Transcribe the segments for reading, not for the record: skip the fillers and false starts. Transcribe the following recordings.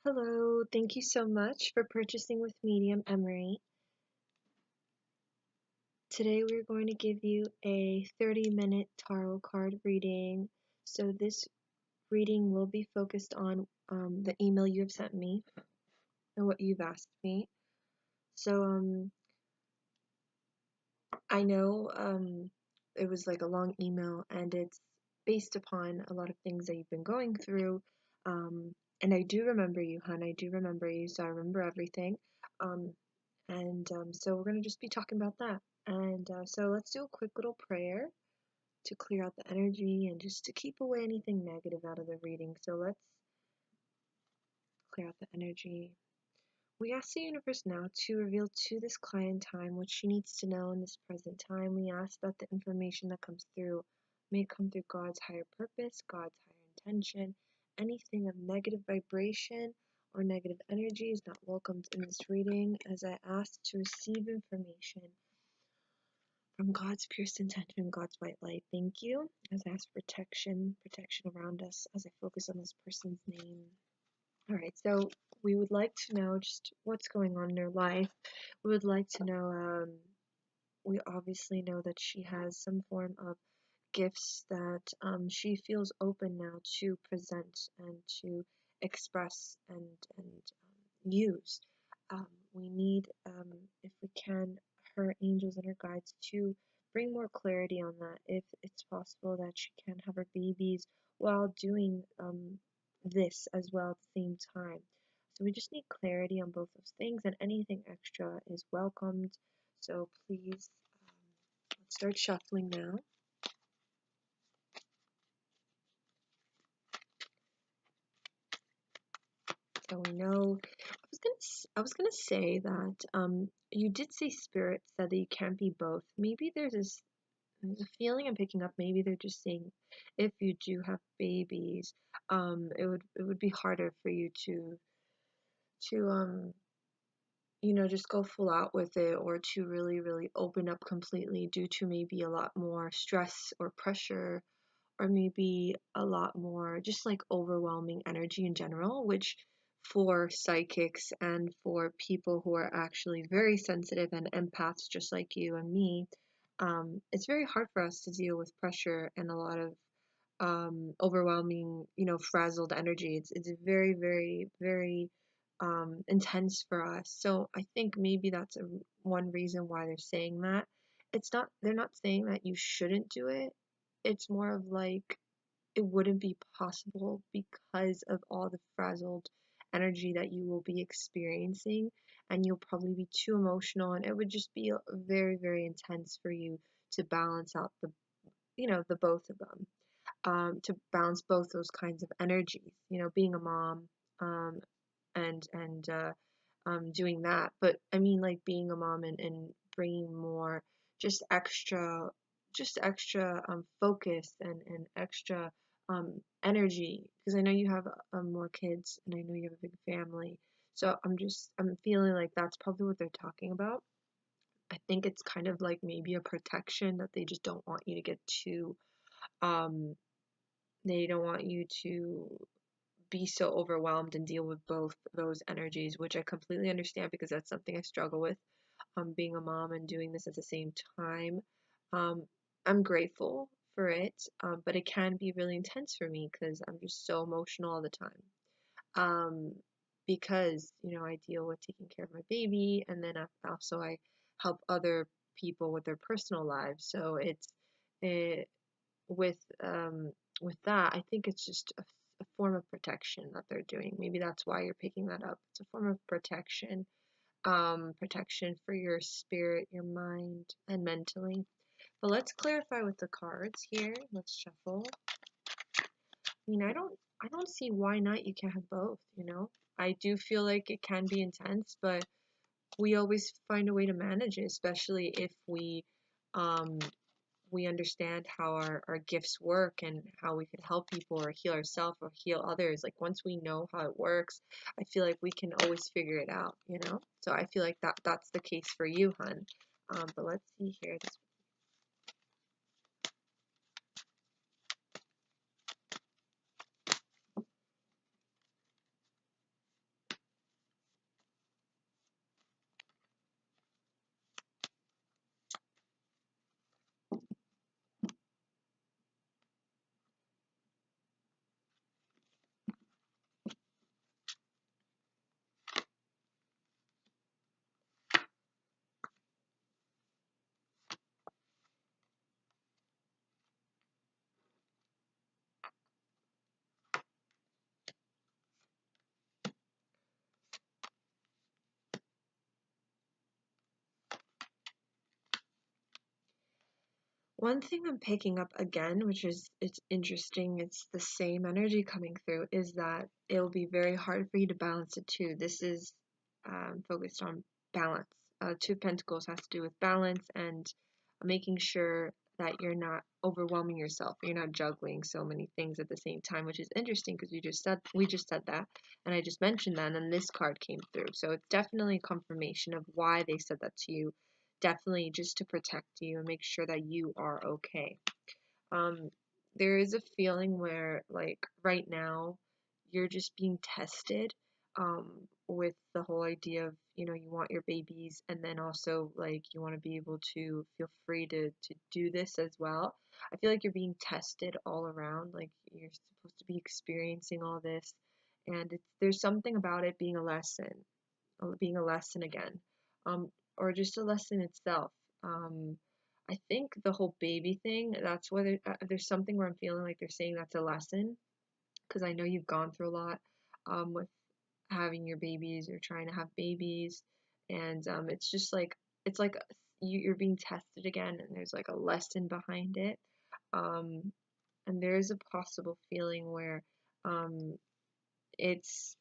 Hello, thank you so much for purchasing with Medium Emary. Today we're going to give you a 30-minute tarot card reading. So this reading will be focused on the email you have sent me and what you've asked me. So I know it was like a long email and it's based upon a lot of things that you've been going through. And I do remember you, hon. I do remember you, so I remember everything. Um, and so we're going to just be talking about that. And so let's do a quick little prayer to clear out the energy and just to keep away anything negative out of the reading. So let's clear out the energy. We ask the universe now to reveal to this client time what she needs to know in this present time. We ask that the information that comes through may come through God's higher purpose, God's higher intention. Anything of negative vibration or negative energy is not welcomed in this reading, as I ask to receive information from God's purest intention, God's white light. Thank you. As I ask protection around us as I focus on this person's name. All right, so we would like to know just what's going on in her life. We would like to know, we obviously know that she has some form of gifts that she feels open now to present and to express and use. We need, if we can, her angels and her guides to bring more clarity on that. If it's possible that she can have her babies while doing this as well at the same time. So we just need clarity on both those things, and anything extra is welcomed. So please, let's start shuffling now. So we know. I was gonna say that you did say spirit said that you can't be both. Maybe there's a feeling I'm picking up. Maybe they're just saying if you do have babies, it would be harder for you to just go full out with it, or to really, really open up completely due to maybe a lot more stress or pressure, or maybe a lot more just like overwhelming energy in general, which for psychics and for people who are actually very sensitive and empaths just like you and me, it's very hard for us to deal with pressure and a lot of overwhelming, frazzled energy. It's very, very, very intense for us. So I think maybe that's one reason why they're saying that. They're not saying that you shouldn't do it. It's more of like it wouldn't be possible because of all the frazzled energy that you will be experiencing, and you'll probably be too emotional, and it would just be very, very intense for you to balance out the both of them, to balance both those kinds of energies, being a mom, and doing that. But I mean, like being a mom and bringing more just extra focus and extra energy, because I know you have more kids and I know you have a big family. So I'm feeling like that's probably what they're talking about. I think it's kind of like maybe a protection that they just don't want you to get too um they don't want you to be so overwhelmed and deal with both those energies, which I completely understand because that's something I struggle with, being a mom and doing this at the same time. Um, I'm grateful for it, but it can be really intense for me because I'm just so emotional all the time. Um, because, I deal with taking care of my baby, and then I help other people with their personal lives. So it, with with that, I think it's just a form of protection that they're doing. Maybe that's why you're picking that up. It's a form of protection, protection for your spirit, your mind, and mentally. But let's clarify with the cards here. Let's shuffle. I mean, I don't see why not you can't have both, I do feel like it can be intense, but we always find a way to manage it, especially if um we understand how our gifts work and how we can help people or heal ourselves or heal others. Like once we know how it works, I feel like we can always figure it out. So I feel like that's the case for you, hun. But let's see here. One thing I'm picking up again, which is it's interesting, it's the same energy coming through, is that it'll be very hard for you to balance the two. This is focused on balance. Two of Pentacles has to do with balance and making sure that you're not overwhelming yourself. You're not juggling so many things at the same time, which is interesting because we just said that, and I just mentioned that, and then this card came through. So it's definitely a confirmation of why they said that to you. Definitely just to protect you and make sure that you are okay. Um, there is a feeling where, like, right now, you're just being tested, with the whole idea of, you want your babies, and then also, like, you want to be able to feel free to do this as well. I feel like you're being tested all around, like, you're supposed to be experiencing all this, and there's something about it being a lesson again, um, or just a lesson itself. Um, I think the whole baby thing, that's why there's something where I'm feeling like they're saying that's a lesson, because I know you've gone through a lot with having your babies or trying to have babies, and it's just like, it's like you're being tested again, and there's like a lesson behind it. Um, and there is a possible feeling where um, it's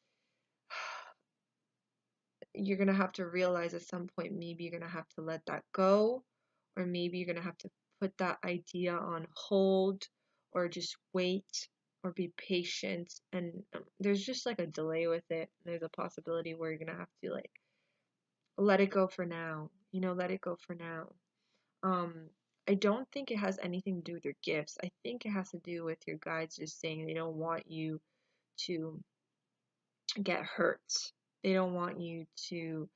you're gonna have to realize at some point maybe you're gonna have to let that go, or maybe you're gonna have to put that idea on hold, or just wait, or be patient. And there's just like a delay with it. There's a possibility where you're gonna have to like let it go for now. Let it go for now. Um, I don't think it has anything to do with your gifts. I think it has to do with your guides just saying they don't want you to get hurt. They don't want you to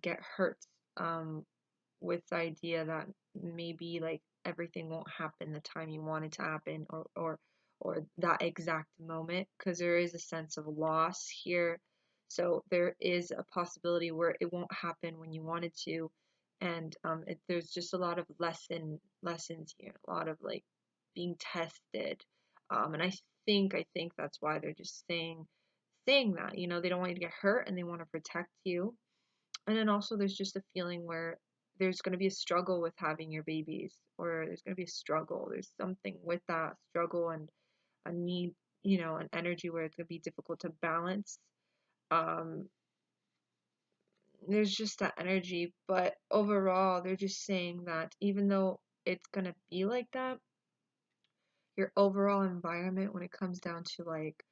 get hurt um, with the idea that maybe like everything won't happen the time you want it to happen, or that exact moment, because there is a sense of loss here. So there is a possibility where it won't happen when you want it to, and there's just a lot of lessons here, a lot of like being tested, and I think that's why they're just saying that, they don't want you to get hurt and they want to protect you. And then also there's just a feeling where there's going to be a struggle with having your babies, or there's going to be a struggle. There's something with that struggle and a need, an energy where it's going to be difficult to balance. Um, there's just that energy, but overall, they're just saying that even though it's going to be like that, your overall environment when it comes down to like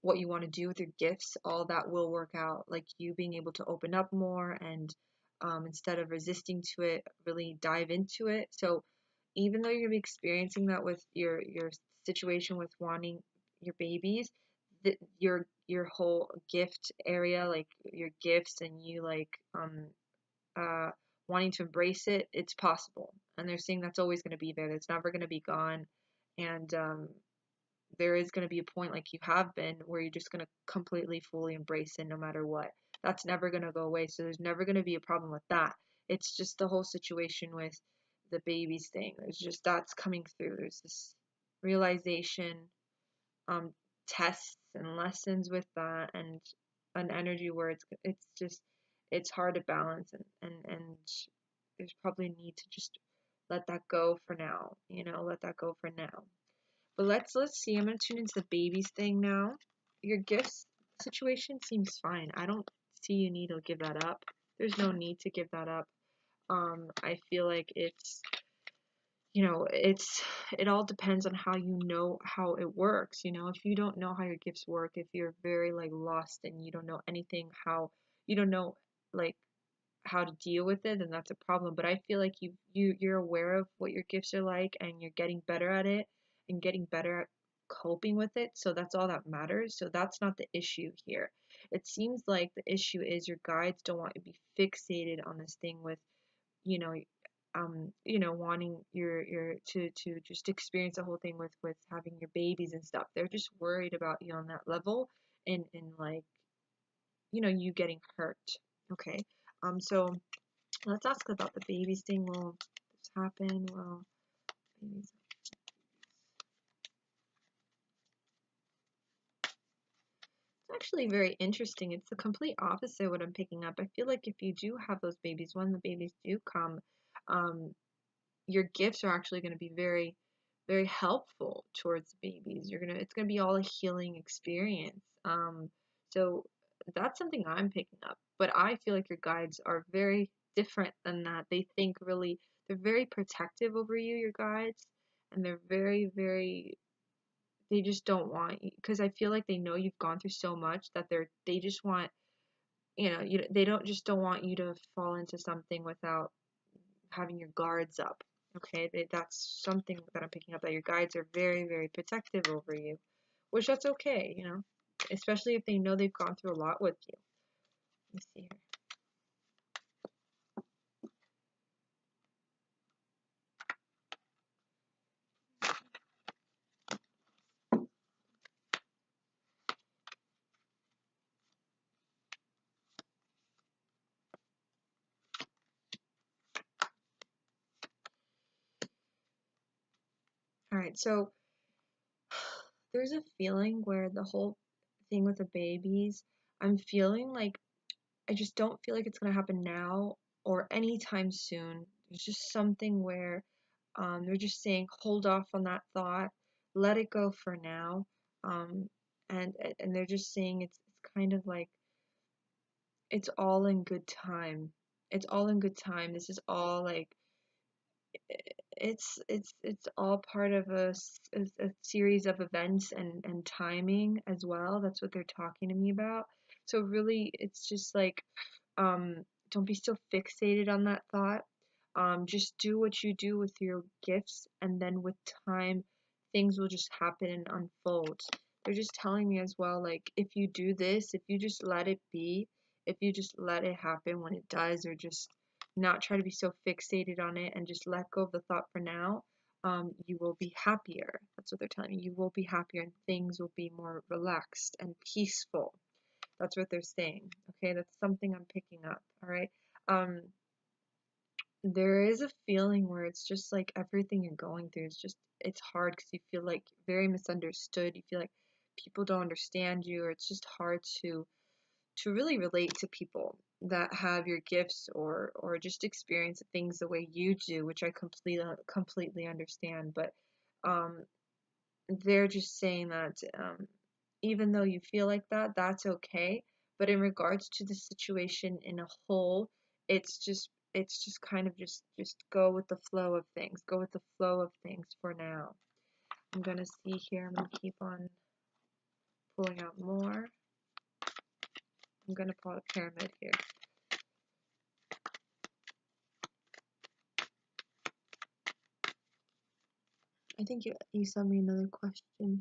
what you want to do with your gifts, all that will work out. Like you being able to open up more and instead of resisting to it, really dive into it. So even though you're gonna be experiencing that with your situation with wanting your babies, your whole gift area, like your gifts and you like uh wanting to embrace it, it's possible. And they're saying that's always going to be there. That's never going to be gone. And there is going to be a point, like you have been, where you're just going to completely fully embrace it no matter what. That's never going to go away. So there's never going to be a problem with that. It's just the whole situation with the babies thing. There's just that's coming through. There's this realization, um, tests and lessons with that, and an energy where it's just it's hard to balance, and there's probably a need to just let that go for now. Let that go for now. But let's see. I'm gonna tune into the babies thing now. Your gifts situation seems fine. I don't see you need to give that up. There's no need to give that up. I feel like it all depends on how you know how it works. If you don't know how your gifts work, if you're very like lost and you don't know anything, how you don't know like how to deal with it, then that's a problem. But I feel like you're aware of what your gifts are like, and you're getting better at it and getting better at coping with it. So that's all that matters. So that's not the issue here. It seems like the issue is your guides don't want you to be fixated on this thing with, you know, wanting your to just experience the whole thing with having your babies and stuff. They're just worried about you on that level, and like, you getting hurt. Okay. So let's ask about the babies thing. Will this happen? Well, babies. It's actually very interesting. It's the complete opposite of what I'm picking up. I feel like if you do have those babies, when the babies do come, um, your gifts are actually going to be very, very helpful towards babies. It's going to be all a healing experience. So that's something I'm picking up. But I feel like your guides are very different than that. They think really, they're very protective over you, your guides, and they're very, very, they just don't want you, because I feel like they know you've gone through so much that they just want, they don't want you to fall into something without having your guards up. Okay, that's something that I'm picking up, that your guides are very, very protective over you, which that's okay, especially if they know they've gone through a lot with you. Let's see here. All right, so there's a feeling where the whole thing with the babies, I'm feeling like I just don't feel like it's gonna happen now or anytime soon. There's just something where they're just saying hold off on that thought, let it go for now, um, and they're just saying it's kind of like it's all in good time. It's all in good time. This is all like it's all part of a series of events and timing as well. That's what they're talking to me about. So really, it's just like don't be so fixated on that thought. Just do what you do with your gifts, and then with time, things will just happen and unfold. They're just telling me as well, like, if you do this, if you just let it be, if you just let it happen when it does, or just not try to be so fixated on it and just let go of the thought for now, you will be happier. That's what they're telling me. You will be happier and things will be more relaxed and peaceful. That's what they're saying. Okay, that's something I'm picking up. All right. Um, there is a feeling where it's just like everything you're going through is just it's hard because you feel like very misunderstood. You feel like people don't understand you, or it's just hard to really relate to people that have your gifts or just experience things the way you do, which I completely understand. But um, they're just saying that even though you feel like that, that's okay. But in regards to the situation in a whole, it's just kind of just go with the flow of things. Go with the flow of things for now. I'm gonna see here. I'm gonna keep on pulling out more. I'm gonna pull out a pyramid here. I think you sent me another question here.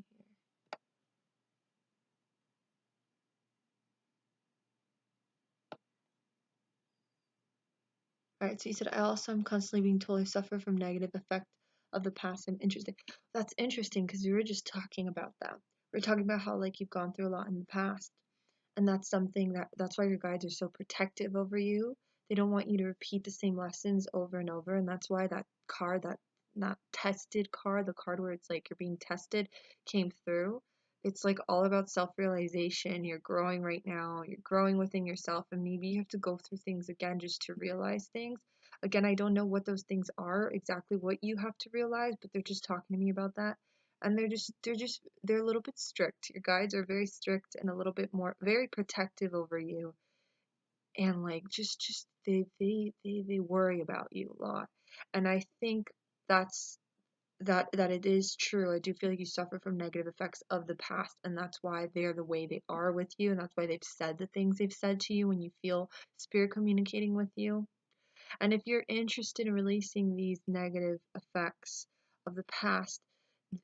Alright, so you said I also am constantly being told I suffer from negative effect of the past. I'm interested. That's interesting because we were just talking about that. We are talking about how like you've gone through a lot in the past. And that's something that's why your guides are so protective over you. They don't want you to repeat the same lessons over and over. And that's why that card, that tested card, the card where it's like you're being tested, came through. It's like all about self-realization. You're growing right now. You're growing within yourself, and maybe you have to go through things again just to realize things. Again, I don't know what those things are, exactly what you have to realize, but they're just talking to me about that. And they're a little bit strict. Your guides are very strict and a little bit more very protective over you, and like just they worry about you a lot. And I think that's that it is true. I do feel like you suffer from negative effects of the past, and that's why they're the way they are with you, and that's why they've said the things they've said to you when you feel spirit communicating with you. And if you're interested in releasing these negative effects of the past,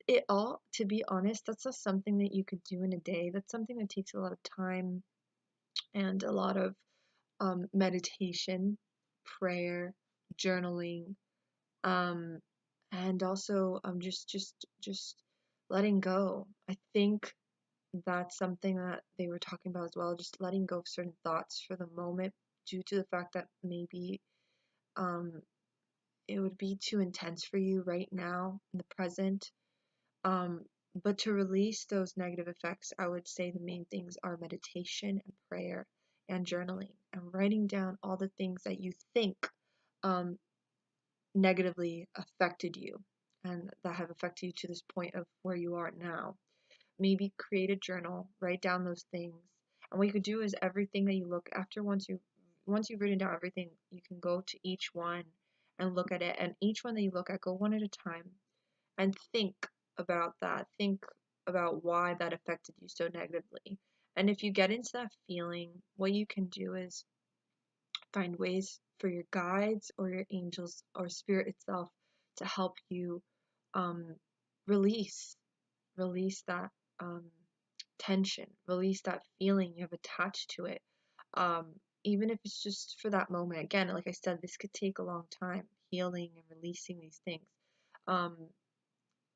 it all, to be honest, that's not something that you could do in a day. That's something that takes a lot of time and a lot of meditation, prayer, journaling, um, and also just letting go. I think that's something that they were talking about as well, just letting go of certain thoughts for the moment due to the fact that maybe um, it would be too intense for you right now in the present. Um, but to release those negative effects, I would say the main things are meditation and prayer and journaling and writing down all the things that you think um, negatively affected you and that have affected you to this point of where you are now. Maybe create a journal, write down those things. And what you could do is everything that you look after once you've written down everything, you can go to each one and look at it. And each one that you look at, go one at a time and think about that. Think about why that affected you so negatively. And if you get into that feeling, what you can do is find ways for your guides or your angels or spirit itself to help you um, release release that um, tension, release that feeling you have attached to it. Um, Even if it's just for that moment. Again, like I said, this could take a long time, healing and releasing these things. Um,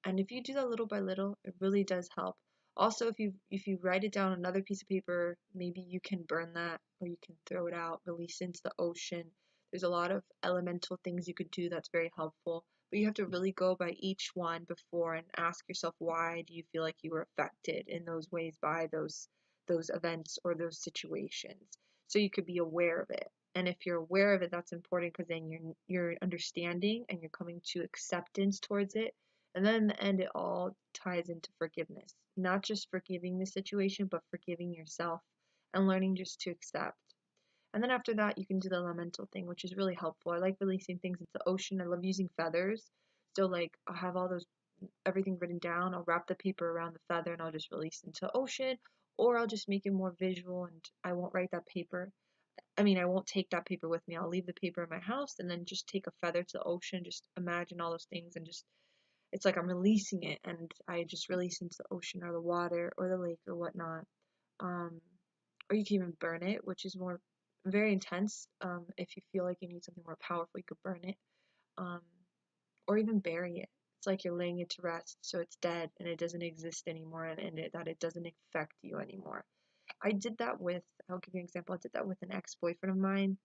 and if you do that little by little, it really does help. Also, if you write it down on another piece of paper, maybe you can burn that or you can throw it out, release it into the ocean. There's a lot of elemental things you could do that's very helpful. But you have to really go by each one before and ask yourself, why do you feel like you were affected in those ways by those events or those situations. So you could be aware of it. And if you're aware of it, that's important because then you're understanding and you're coming to acceptance towards it. And then in the end, it all ties into forgiveness. Not just forgiving the situation, but forgiving yourself and learning just to accept. And then after that, you can do the elemental thing, which is really helpful. I like releasing things into the ocean. I love using feathers. So, like, I'll have all those, everything written down. I'll wrap the paper around the feather and I'll just release into the ocean. Or I'll just make it more visual and I won't write that paper. I mean, I won't take that paper with me. I'll leave the paper in my house and then just take a feather to the ocean. Just imagine all those things and just it's like I'm releasing it and I just release into the ocean or the water or the lake or whatnot. Um, or you can even burn it, which is more very intense. If you feel like you need something more powerful, you could burn it. Um, or even bury it. It's like you're laying it to rest, so it's dead and it doesn't exist anymore, that it doesn't affect you anymore. I did that with, I'll give you an example. I did that with an ex-boyfriend of mine.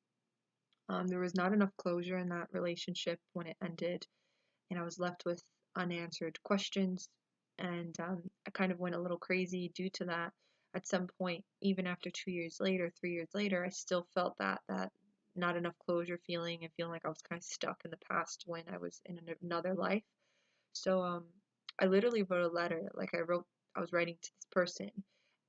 There was not enough closure in that relationship when it ended, and I was left with unanswered questions. And I kind of went a little crazy due to that. At some point, even after 2 years later, 3 years later, I still felt that not enough closure feeling and feeling like I was kind of stuck in the past when I was in another life. So I literally wrote a letter. I was writing to this person,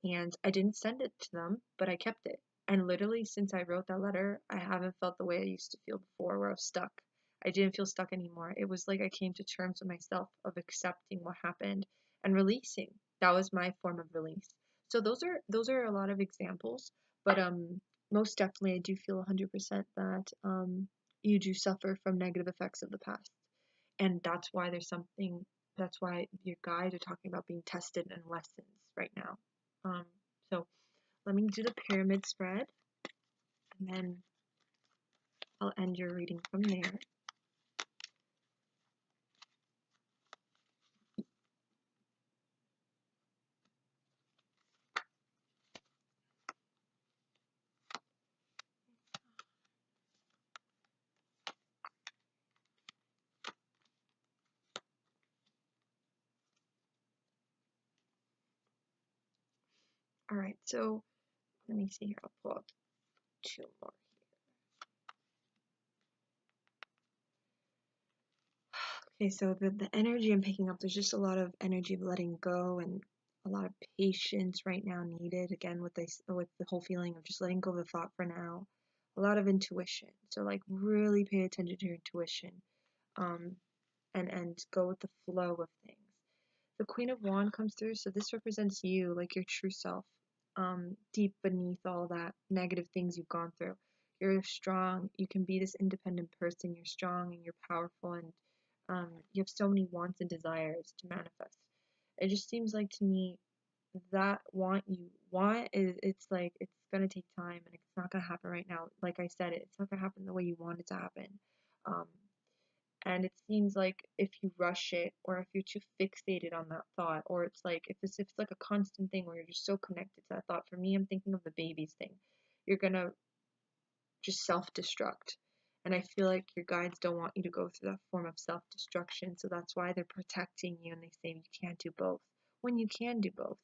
and I didn't send it to them, but I kept it. And literally, since I wrote that letter, I haven't felt the way I used to feel before, where I was stuck. I didn't feel stuck anymore. It was like I came to terms with myself of accepting what happened and releasing. That was my form of release. So those are a lot of examples, but most definitely I do feel 100% that you do suffer from negative effects of the past. And that's why your guides are talking about being tested in lessons right now. So let me do the pyramid spread and then I'll end your reading from there. All right, so let me see here. I'll pull out two more. Okay, so the energy I'm picking up, there's just a lot of energy of letting go and a lot of patience right now needed. Again, with the whole feeling of just letting go of the thought for now. A lot of intuition. So like really pay attention to your intuition. Um, and go with the flow of things. The Queen of Wands comes through, so this represents you, like your true self, deep beneath all that negative things you've gone through. You're strong. You can be this independent person. You're strong and you're powerful, and you have so many wants and desires to manifest. It just seems like to me that want is it's like it's gonna take time and it's not gonna happen right now. Like I said, it's not gonna happen the way you want it to happen. Um, and it seems like if you rush it or if you're too fixated on that thought, or it's like if it's like a constant thing where you're just so connected to that thought. For me, I'm thinking of the babies thing. You're gonna just self-destruct. And I feel like your guides don't want you to go through that form of self-destruction, so that's why they're protecting you and they say you can't do both when you can do both.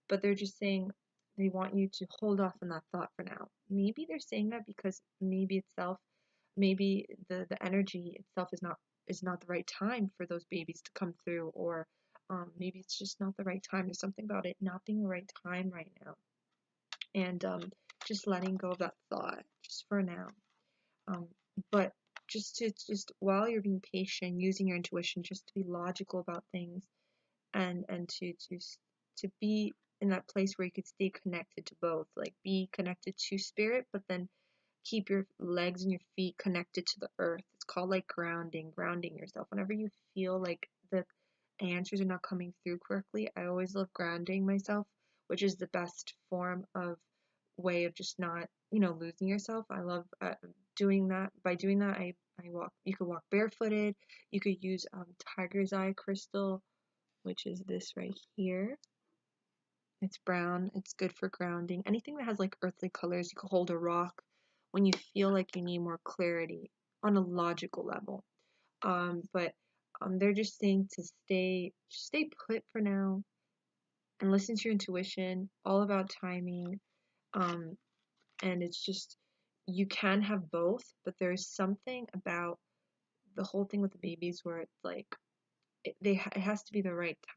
But they're just saying they want you to hold off on that thought for now. Maybe they're saying that because maybe the energy itself is not is not the right time for those babies to come through, or maybe it's just not the right time. There's something about it not being the right time right now. And just letting go of that thought just for now. Um, but just while you're being patient, using your intuition just to be logical about things, and to be in that place where you could stay connected to both, like be connected to spirit, but then keep your legs and your feet connected to the earth. It's called like grounding yourself. Whenever you feel like the answers are not coming through correctly, I always love grounding myself, which is the best form of way of just not, losing yourself. I love doing that. By doing that, I walk. You could walk barefooted. You could use tiger's eye crystal, which is this right here. It's brown. It's good for grounding. Anything that has like earthly colors, you can hold a rock when you feel like you need more clarity on a logical level. But they're just saying to stay put for now and listen to your intuition, all about timing. Um, and it's just you can have both, but there's something about the whole thing with the babies where it's like it has to be the right time.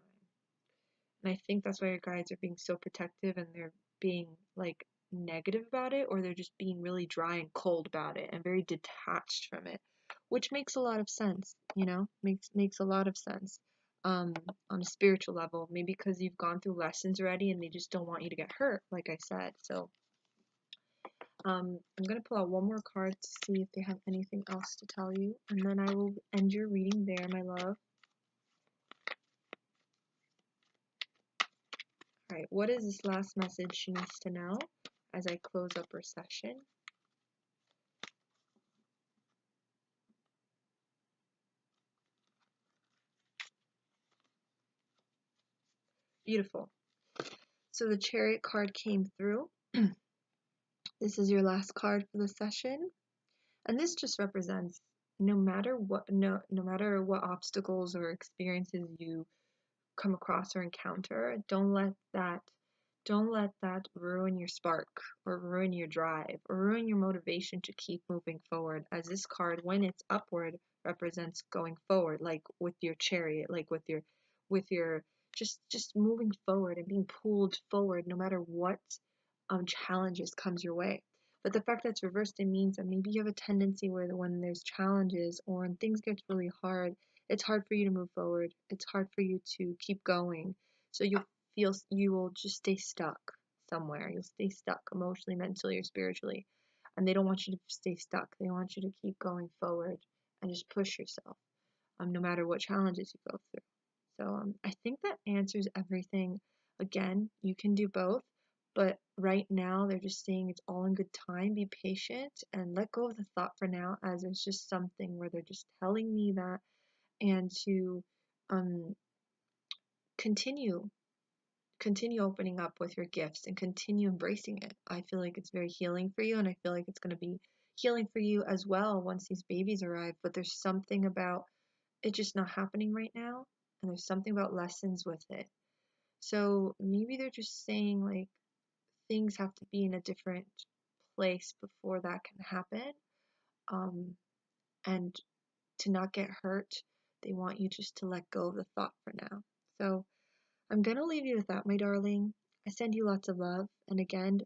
And I think that's why your guides are being so protective and they're being like negative about it, or they're just being really dry and cold about it and very detached from it, which makes a lot of sense, makes a lot of sense. Um, on a spiritual level, maybe because you've gone through lessons already and they just don't want you to get hurt, like I said. So I'm gonna pull out one more card to see if they have anything else to tell you, and then I will end your reading there, my love. Alright, what is this last message she needs to know as I close up her session? Beautiful. So the Chariot card came through. This is your last card for the session. And this just represents no matter what obstacles or experiences you come across or encounter, don't let that ruin your spark or ruin your drive or ruin your motivation to keep moving forward, as this card, when it's upward, represents going forward, like with your chariot, like with your just moving forward and being pulled forward no matter what challenges comes your way. But the fact that it's reversed, it means that maybe you have a tendency where when there's challenges or when things get really hard, it's hard for you to move forward. It's hard for you to keep going. So you will just stay stuck somewhere. You'll stay stuck emotionally, mentally, or spiritually. And they don't want you to stay stuck. They want you to keep going forward and just push yourself, no matter what challenges you go through. So I think that answers everything. Again, you can do both, but right now they're just saying it's all in good time. Be patient and let go of the thought for now, as it's just something where they're just telling me that, and to um, continue opening up with your gifts and continue embracing it. I feel like it's very healing for you, and I feel like it's going to be healing for you as well once these babies arrive. But there's something about it just not happening right now, and there's something about lessons with it. So maybe they're just saying like things have to be in a different place before that can happen. Um, and to not get hurt, they want you just to let go of the thought for now. So I'm gonna leave you with that, my darling. I send you lots of love, and again,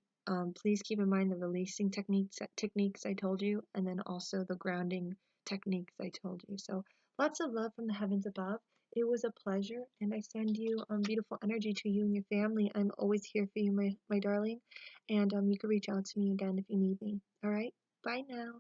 please keep in mind the releasing techniques I told you, and then also the grounding techniques I told you. So lots of love from the heavens above. It was a pleasure, and I send you beautiful energy to you and your family. I'm always here for you, my darling, and you can reach out to me again if you need me. All right, bye now.